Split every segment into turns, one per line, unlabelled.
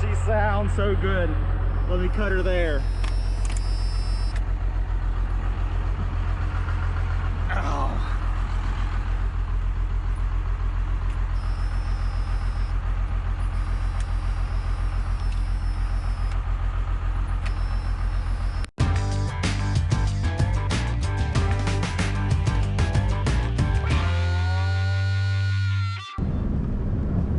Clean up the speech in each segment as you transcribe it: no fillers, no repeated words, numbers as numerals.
she sounds so good. Let me cut her there. Oh.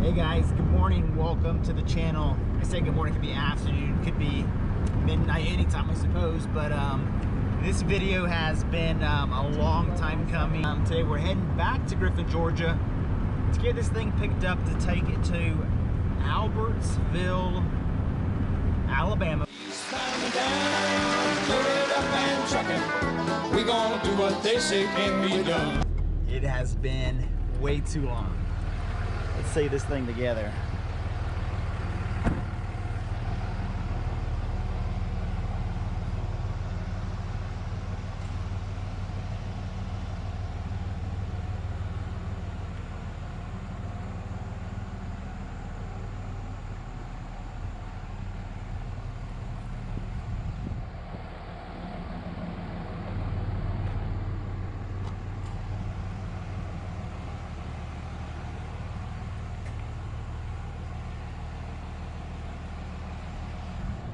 Hey guys, good morning, welcome to the channel. I say good morning, could be afternoon, could be midnight, anytime I suppose, but this video has been a long time coming. Today we're heading back to Griffin, Georgia to get this thing picked up to take it to Albertsville, Alabama.
We gonna do what they say can be done.
It has been way too long. Let's see this thing together.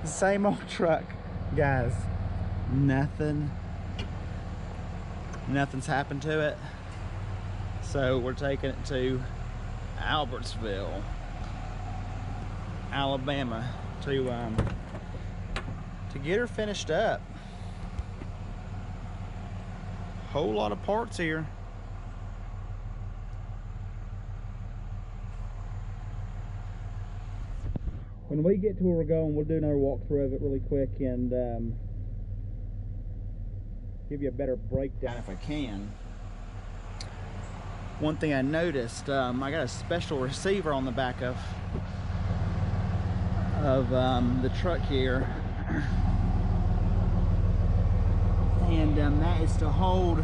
Same old truck, guys. Nothing's happened to it. So we're taking it to Albertsville, Alabama to get her finished up. Whole lot of parts here. When we get to where we're going, we'll do another walkthrough of it really quick and give you a better breakdown if I can. One thing I noticed, I got a special receiver on the back of the truck here, and that is to hold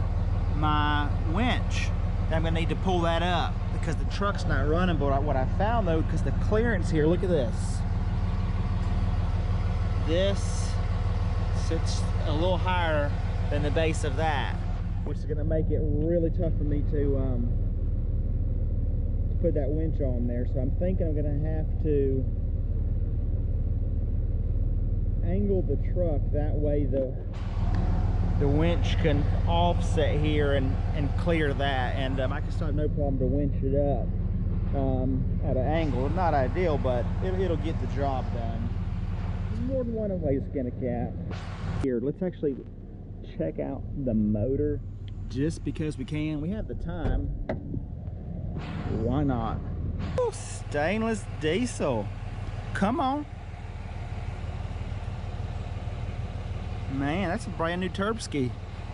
my winch. I'm gonna need to pull that up because the truck's not running. But what I found though, because the clearance here, look at this. This sits a little higher than the base of that, which is going to make it really tough for me to put that winch on there. So I'm thinking I'm going to have to angle the truck that way the winch can offset here and clear that, and I can still have no problem to winch it up at an angle. Not ideal, but it'll get the job done. More than one way to skin a cat. Here, let's actually check out the motor just because we can. We have the time. Why not? Oh, stainless diesel. Come on. Man, that's a brand new Turbski.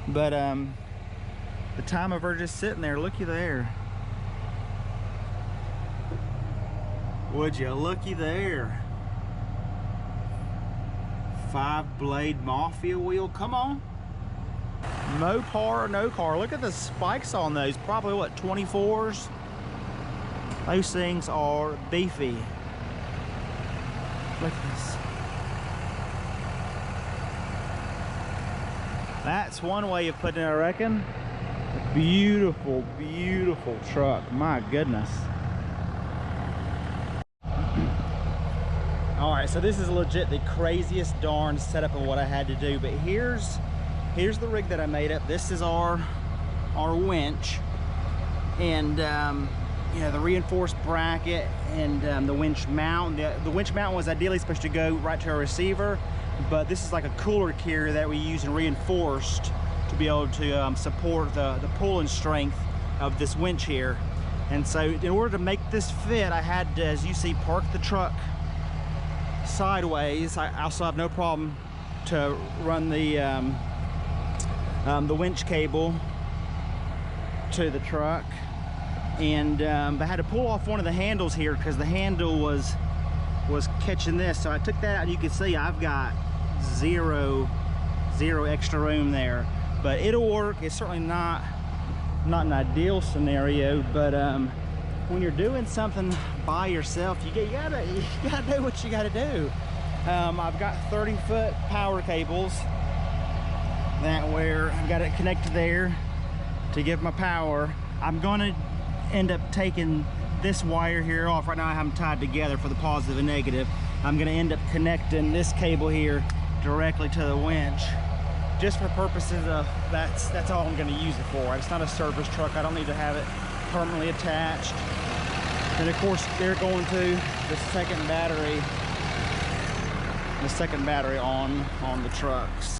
But the time of her just sitting there, looky there. Would you looky there? 5-blade Mafia wheel, come on. Mopar or no car, look at the spikes on those, probably what, 24s? Those things are beefy. Look at this. That's one way of putting it, I reckon. A beautiful, beautiful truck, my goodness. All right, so this is legit the craziest darn setup of what I had to do, but here's the rig that I made up. This is our winch, and you know, the reinforced bracket and the winch mount. The winch mount was ideally supposed to go right to our receiver, but this is like a cooler carrier that we use and reinforced to be able to support the pulling strength of this winch here. And so in order to make this fit, I had to, as you see, park the truck sideways. I also have no problem to run the winch cable to the truck, and I had to pull off one of the handles here because the handle was catching this. So I took that out, and you can see I've got zero extra room there, but it'll work. It's certainly not an ideal scenario, but when you're doing something by yourself, you gotta do what you gotta do. I've got 30-foot power cables that where I've got it connected there to give my power. I'm gonna end up taking this wire here off. Right now I have them tied together for the positive and negative. I'm gonna end up connecting this cable here directly to the winch, just for purposes of that's all I'm gonna use it for. It's not a service truck. I don't need to have it permanently attached. And of course they're going to the second battery on the trucks.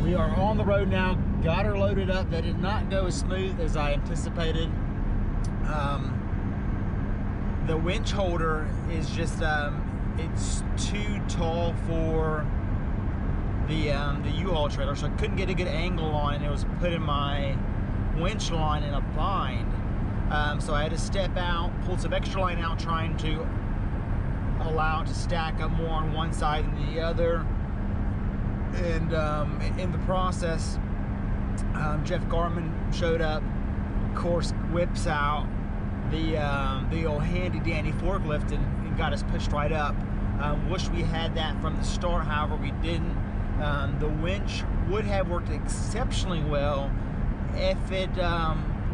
We are on the road now, got her loaded up. That did not go as smooth as I anticipated. The winch holder is just, it's too tall for the U-Haul trailer, so I couldn't get a good angle on it. It was putting my winch line in a bind. So I had to step out, pull some extra line out, trying to allow it to stack up more on one side than the other. And in the process, Jeff Garman showed up, of course, whips out the old handy dandy forklift and got us pushed right up. Wish we had that from the start, however we didn't. The winch would have worked exceptionally well if it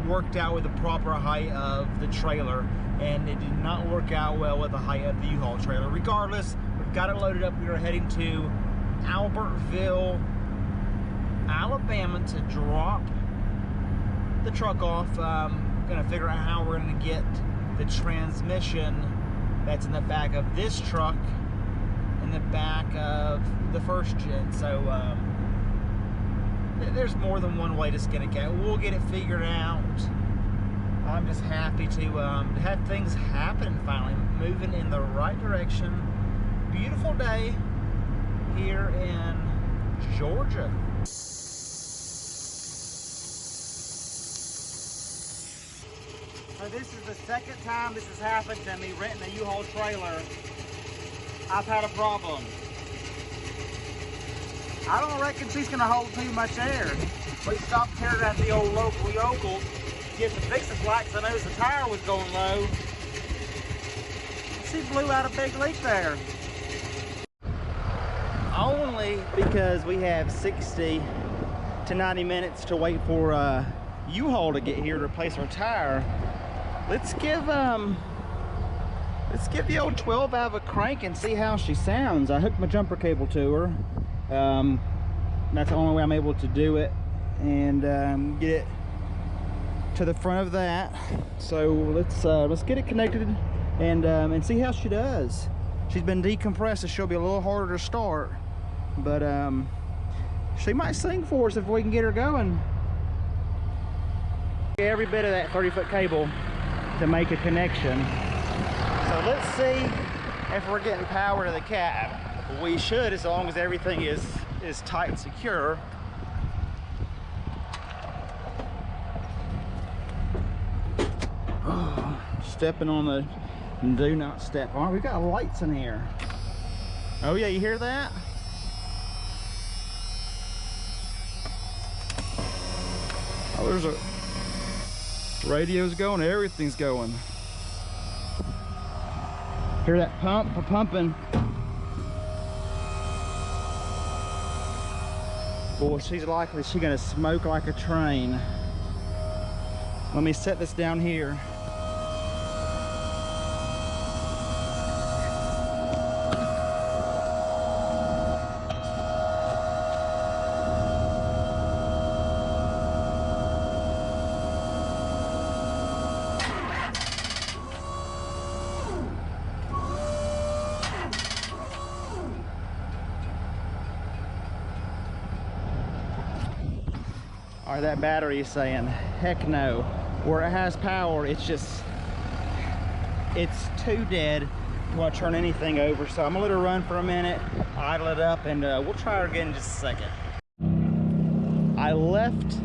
worked out with the proper height of the trailer, and it did not work out well with the height of the U-Haul trailer. Regardless, we've got it loaded up. We are heading to Albertville, Alabama to drop the truck off. Gonna figure out how we're gonna get the transmission that's in the back of this truck in the back of the first gen. So there's more than one way to skin a cat. We'll get it figured out. I'm just happy to have things happen finally, moving in the right direction. Beautiful day here in Georgia. So this is the second time this has happened to me, renting a U-Haul trailer. I've had a problem. I don't reckon she's gonna hold too much air. We stopped here at the old local yokel to get the fixing lights. I noticed the tire was going low. She blew out a big leak there. Only because we have 60 to 90 minutes to wait for U-Haul to get here to replace our tire. Let's give the old 12 valve a crank and see how she sounds. I hooked my jumper cable to her. That's the only way I'm able to do it, and get it to the front of that. So let's get it connected and see how she does. She's been decompressed, so she'll be a little harder to start, but she might sing for us if we can get her going. Every bit of that 30-foot cable to make a connection. So let's see if we're getting power to the cab. We should, as long as everything is tight and secure. Oh, stepping on the do not step. Oh, we got lights in here. Oh yeah, you hear that? Oh, there's a radio's going, everything's going. Hear that pump? Pumping. Boy, she's gonna smoke like a train. Let me set this down here. All right, that battery is saying, heck no. Where it has power, it's too dead to turn anything over. So I'm gonna let her run for a minute, idle it up, and we'll try her again in just a second. I left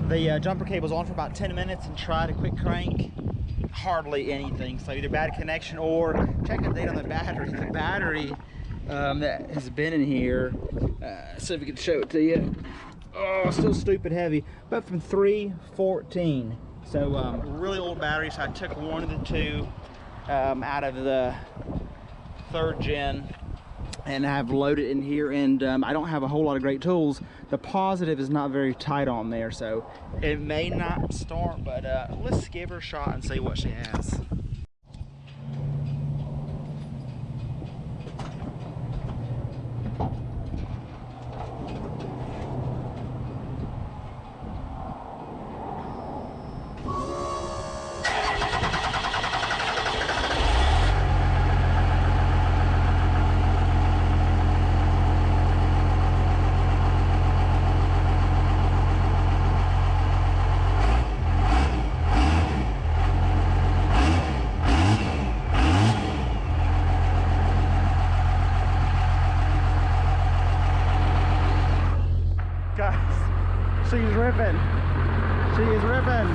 the jumper cables on for about 10 minutes and tried a quick crank. Hardly anything. So either bad connection or check the date on the battery. The battery that has been in here, see if we can show it to you. Oh, still stupid heavy, but from 314. So really old battery. So I took one of the two out of the 3rd gen and I've loaded in here, and I don't have a whole lot of great tools. The positive is not very tight on there, so it may not start, but let's give her a shot and see what she has. Guys, she's ripping. She is ripping.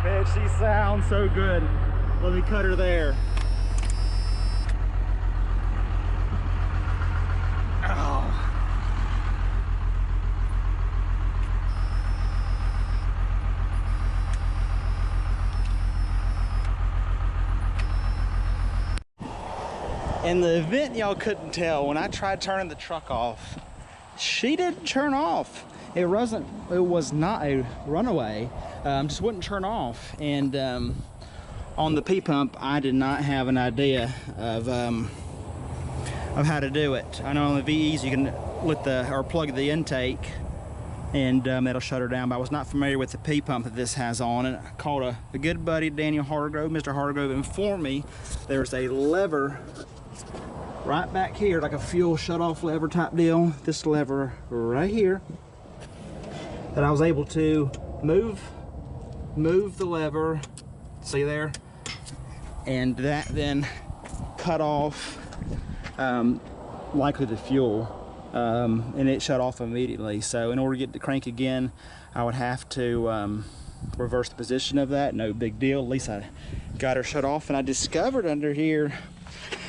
Man, she sounds so good. Let me cut her there. In the event y'all couldn't tell, when I tried turning the truck off, she didn't turn off. It was not a Runaway, just wouldn't turn off. And on the P-pump, I did not have an idea of how to do it. I know on the VEs you can plug the intake, and that'll shut her down, but I was not familiar with the P-pump that this has on. And I called a good buddy, Daniel Hargrove. Mr. Hargrove informed me there's a lever right back here, like a fuel shut-off lever type deal. This lever right here, that I was able to move the lever, see there, and that then cut off likely the fuel, and it shut off immediately. So in order to get the crank again, I would have to reverse the position of that. No big deal. At least I got her shut off, and I discovered under here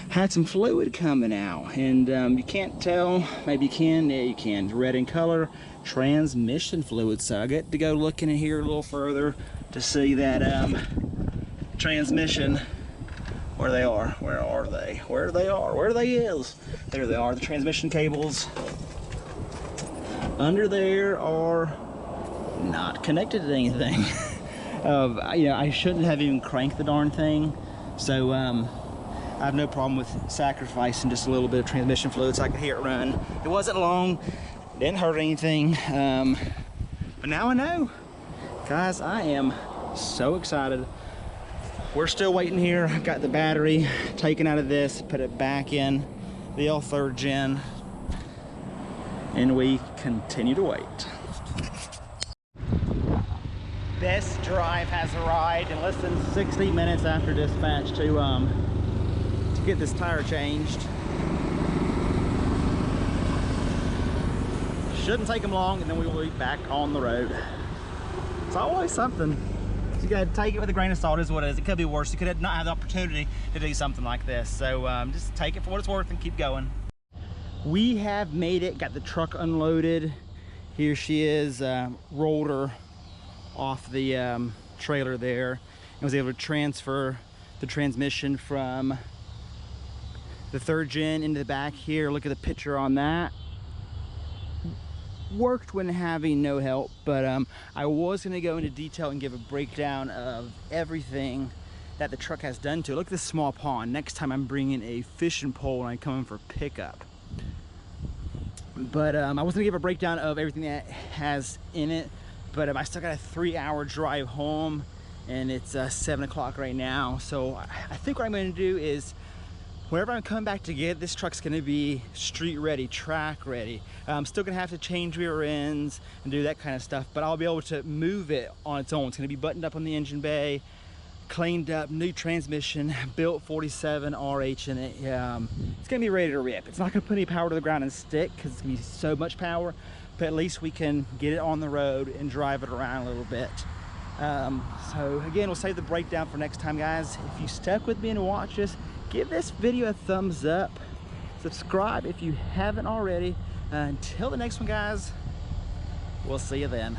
had some fluid coming out, and you can't tell, maybe you can, yeah you can, red in color, transmission fluid. So I get to go looking in here a little further to see that transmission, where they are, where they is, there they are. The transmission cables under there are not connected to anything. You know, I shouldn't have even cranked the darn thing, so I have no problem with sacrificing just a little bit of transmission fluid so I could hear it run. It wasn't long, didn't hurt anything, but now I know. Guys, I am so excited. We're still waiting here. I've got the battery taken out of this, put it back in the L3rd gen, and we continue to wait. Best drive has arrived in less than 60 minutes after dispatch to get this tire changed. Shouldn't take them long, and then we will be back on the road. It's always something. You gotta take it with a grain of salt, is what it is. It could be worse. You could not have the opportunity to do something like this. So just take it for what it's worth and keep going. We have made it, got the truck unloaded. Here she is, rolled her off the trailer there, and was able to transfer the transmission from the 3rd gen into the back here. Look at the picture on that. Worked when having no help, but I was going to go into detail and give a breakdown of everything that the truck has done to it. Look at this small pond. Next time I'm bringing a fishing pole when I come in for pickup. But I was going to give a breakdown of everything that it has in it, but I still got a 3-hour drive home, and it's 7 o'clock right now. So I think what I'm going to do is, whenever I'm coming back to get, this truck's gonna be street ready, track ready. I'm still gonna have to change rear ends and do that kind of stuff, but I'll be able to move it on its own. It's gonna be buttoned up on the engine bay, cleaned up, new transmission, built 47 RH in it. It's gonna be ready to rip. It's not gonna put any power to the ground and stick, because it's gonna be so much power, but at least we can get it on the road and drive it around a little bit. So again, we'll save the breakdown for next time, guys. If you stuck with me and watch this, give this video a thumbs up. Subscribe if you haven't already. Until the next one, guys, we'll see you then.